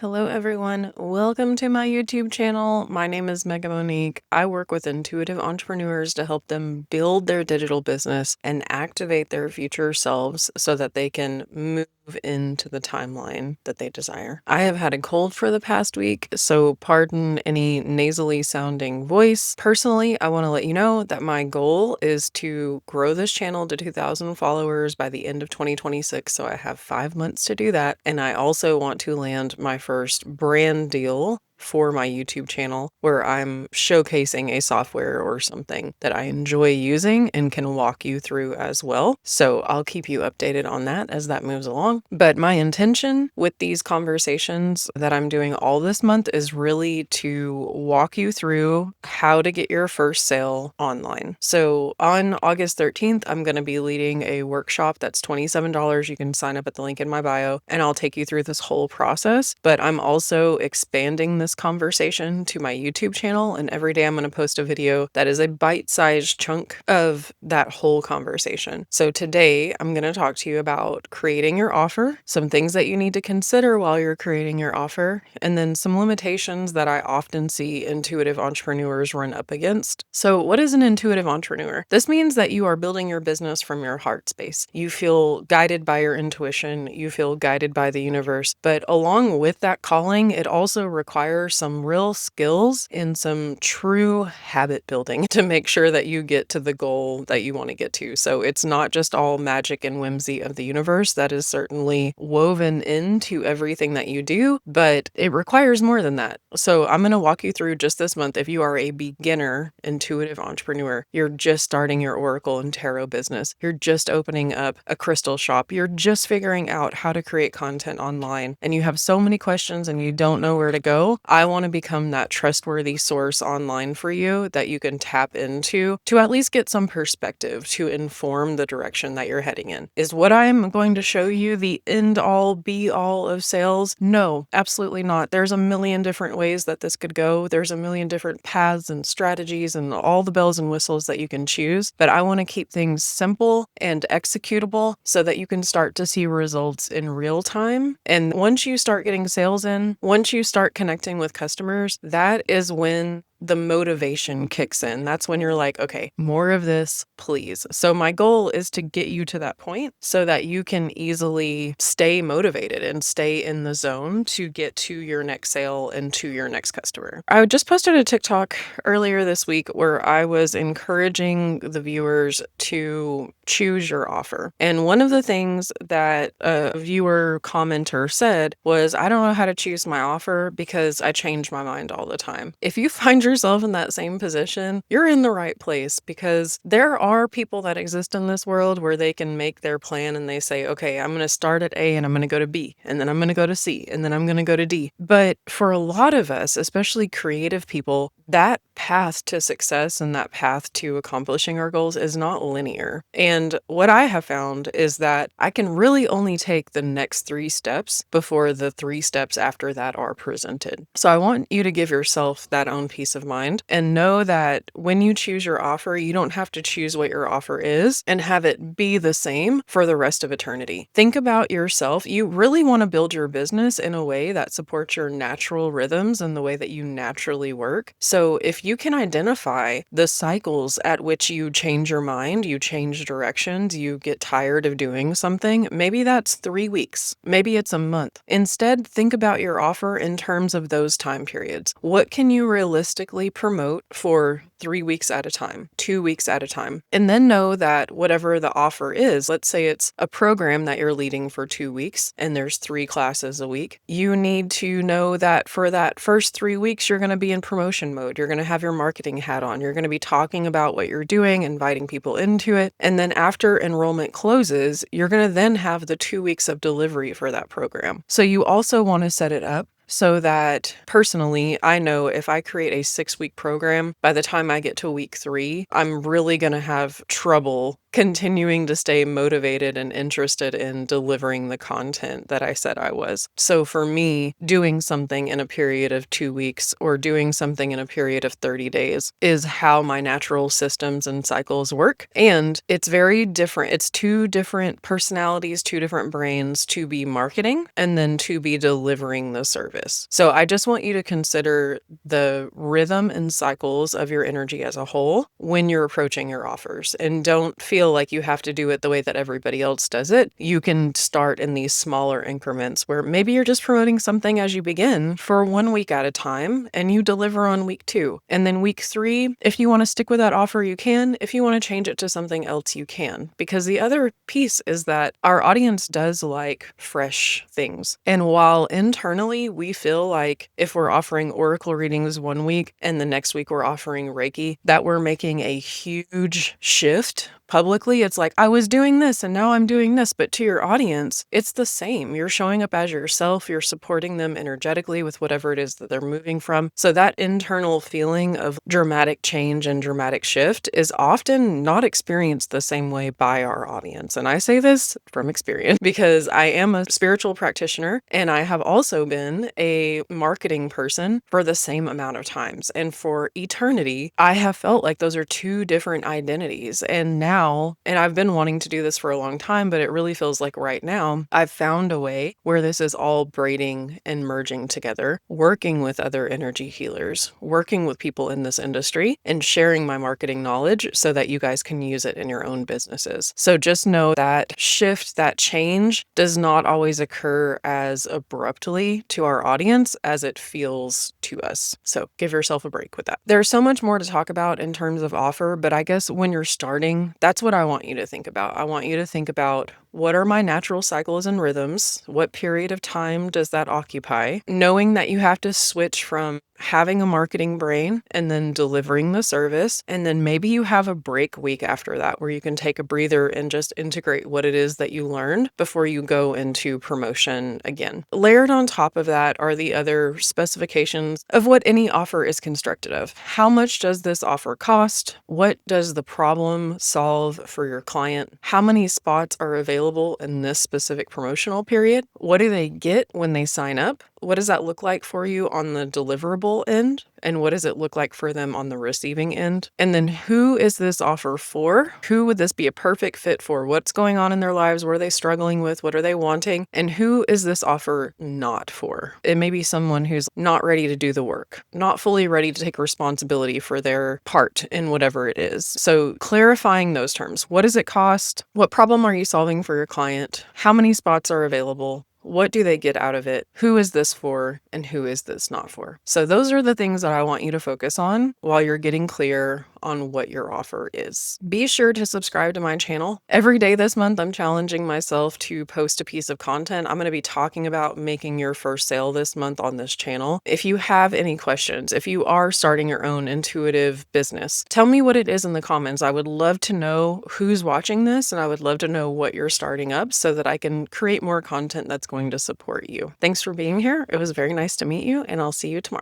Hello everyone, welcome to my YouTube channel. My name is Megamonique. I work with intuitive entrepreneurs to help them build their digital business and activate their future selves so that they can move into the timeline that they desire. I have had a cold for the past week, so pardon any nasally sounding voice. Personally, I want to let you know that my goal is to grow this channel to 2,000 followers by the end of 2026, so I have 5 months to do that. And I also want to land my first brand deal for my YouTube channel where I'm showcasing a software or something that I enjoy using and can walk you through as well. So I'll keep you updated on that as that moves along. But my intention with these conversations that I'm doing all this month is really to walk you through how to get your first sale online. So on August 13th, I'm going to be leading a workshop that's $27. You can sign up at the link in my bio and I'll take you through this whole process. But I'm also expanding this conversation to my YouTube channel, and every day I'm going to post a video that is a bite-sized chunk of that whole conversation. So today I'm going to talk to you about creating your offer, some things that you need to consider while you're creating your offer, and then some limitations that I often see intuitive entrepreneurs run up against. So what is an intuitive entrepreneur? This means that you are building your business from your heart space. You feel guided by your intuition, you feel guided by the universe, but along with that calling, it also requires some real skills and some true habit building to make sure that you get to the goal that you want to get to. So it's not just all magic and whimsy of the universe. That is certainly woven into everything that you do, but it requires more than that. So I'm going to walk you through just this month. If you are a beginner intuitive entrepreneur, you're just starting your Oracle and Tarot business, you're just opening up a crystal shop, you're just figuring out how to create content online, and you have so many questions and you don't know where to go, I want to become that trustworthy source online for you that you can tap into to at least get some perspective to inform the direction that you're heading in. Is what I'm going to show you the end all be all of sales? No, absolutely not. There's a million different ways that this could go. There's a million different paths and strategies and all the bells and whistles that you can choose. But I want to keep things simple and executable so that you can start to see results in real time. And once you start getting sales in, once you start connecting with customers, that is when the motivation kicks in. That's when you're like, okay, more of this, please. So my goal is to get you to that point so that you can easily stay motivated and stay in the zone to get to your next sale and to your next customer. I just posted a TikTok earlier this week where I was encouraging the viewers to choose your offer. And one of the things that a viewer commenter said was, I don't know how to choose my offer because I change my mind all the time. If you find yourself in that same position, you're in the right place, because there are people that exist in this world where they can make their plan and they say, okay, I'm going to start at A and I'm going to go to B, and then I'm going to go to C, and then I'm going to go to D. But for a lot of us, especially creative people, that path to success and that path to accomplishing our goals is not linear. And what I have found is that I can really only take the next 3 steps before the 3 steps after that are presented. So I want you to give yourself that own peace of mind and know that when you choose your offer, you don't have to choose what your offer is and have it be the same for the rest of eternity. Think about yourself. You really want to build your business in a way that supports your natural rhythms and the way that you naturally work. So if you can identify the cycles at which you change your mind, you change directions, you get tired of doing something, maybe that's 3 weeks, maybe it's a month. Instead, think about your offer in terms of those time periods. What can you realistically promote for 3 weeks at a time, 2 weeks at a time? And then know that whatever the offer is, let's say it's a program that you're leading for 2 weeks and there's 3 classes a week, you need to know that for that first 3 weeks, you're going to be in promotion mode. You're going to have your marketing hat on. You're going to be talking about what you're doing, inviting people into it. And then after enrollment closes, you're going to then have the 2 weeks of delivery for that program. So you also want to set it up so that personally, I know if I create a 6-week program, by the time I get to week 3, I'm really going to have trouble continuing to stay motivated and interested in delivering the content that I said I was. So for me, doing something in a period of 2 weeks or doing something in a period of 30 days is how my natural systems and cycles work. And it's very different. It's two different personalities, two different brains to be marketing and then to be delivering the service. So I just want you to consider the rhythm and cycles of your energy as a whole when you're approaching your offers. And don't feel like you have to do it the way that everybody else does it. You can start in these smaller increments where maybe you're just promoting something as you begin for 1 week at a time and you deliver on week 2. And then week 3, if you want to stick with that offer, you can. If you want to change it to something else, you can. Because the other piece is that our audience does like fresh things. And while internally we feel like if we're offering oracle readings 1 week and the next week we're offering Reiki, that we're making a huge shift publicly, it's like, I was doing this and now I'm doing this. But to your audience, it's the same. You're showing up as yourself. You're supporting them energetically with whatever it is that they're moving from. So that internal feeling of dramatic change and dramatic shift is often not experienced the same way by our audience. And I say this from experience because I am a spiritual practitioner and I have also been a marketing person for the same amount of times. And for eternity, I have felt like those are two different identities. And now, and I've been wanting to do this for a long time, but it really feels like right now, I've found a way where this is all braiding and merging together, working with other energy healers, working with people in this industry, and sharing my marketing knowledge so that you guys can use it in your own businesses. So just know that shift, that change does not always occur as abruptly to our audience as it feels to us. So give yourself a break with that. There's so much more to talk about in terms of offer, but I guess when you're starting, that's what I want you to think about. I want you to think about, what are my natural cycles and rhythms? What period of time does that occupy? Knowing that you have to switch from having a marketing brain and then delivering the service. And then maybe you have a break week after that where you can take a breather and just integrate what it is that you learned before you go into promotion again. Layered on top of that are the other specifications of what any offer is constructed of. How much does this offer cost? What does the problem solve for your client? How many spots are available in this specific promotional period? What do they get when they sign up? What does that look like for you on the deliverable end? And what does it look like for them on the receiving end? And then who is this offer for? Who would this be a perfect fit for? What's going on in their lives? What are they struggling with? What are they wanting? And who is this offer not for? It may be someone who's not ready to do the work, not fully ready to take responsibility for their part in whatever it is. So clarifying those terms. What does it cost? What problem are you solving for your client? How many spots are available? What do they get out of it? Who is this for and who is this not for? So those are the things that I want you to focus on while you're getting clear on what your offer is. Be sure to subscribe to my channel. Every day this month, I'm challenging myself to post a piece of content. I'm going to be talking about making your first sale this month on this channel. If you have any questions, if you are starting your own intuitive business, tell me what it is in the comments. I would love to know who's watching this and I would love to know what you're starting up so that I can create more content that's going to support you. Thanks for being here. It was very nice to meet you and I'll see you tomorrow.